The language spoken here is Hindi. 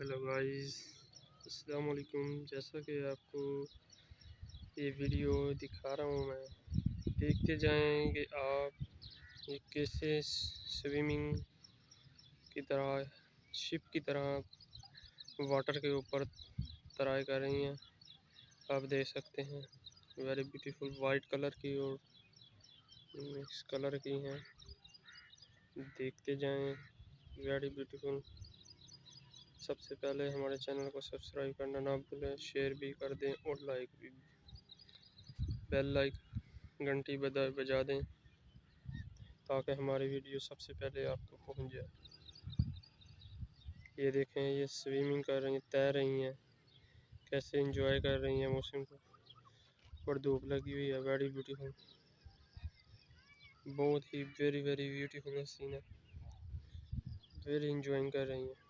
हेलो गाइस, अस्सलाम वालेकुम। जैसा कि आपको ये वीडियो दिखा रहा हूँ मैं, देखते जाएं कि आप ये कैसे स्विमिंग की तरह, शिप की तरह वाटर के ऊपर तैराई कर रही हैं। आप देख सकते हैं वेरी ब्यूटीफुल वाइट कलर की और मिक्स कलर की हैं। देखते जाएं, वेरी ब्यूटीफुल। सबसे पहले हमारे चैनल को सब्सक्राइब करना ना भूलें, शेयर भी कर दें और लाइक भी, बेल लाइक घंटी बजा दें ताकि हमारी वीडियो सबसे पहले आपको पहुंच जाए। ये देखें, ये स्विमिंग कर रही हैं, तैर रही हैं, कैसे एंजॉय कर रही हैं मौसम को। और धूप लगी हुई है, वेरी ब्यूटीफुल, बहुत ही वेरी वेरी ब्यूटीफुल सीन है। वेरी एंजॉइंग कर रही हैं।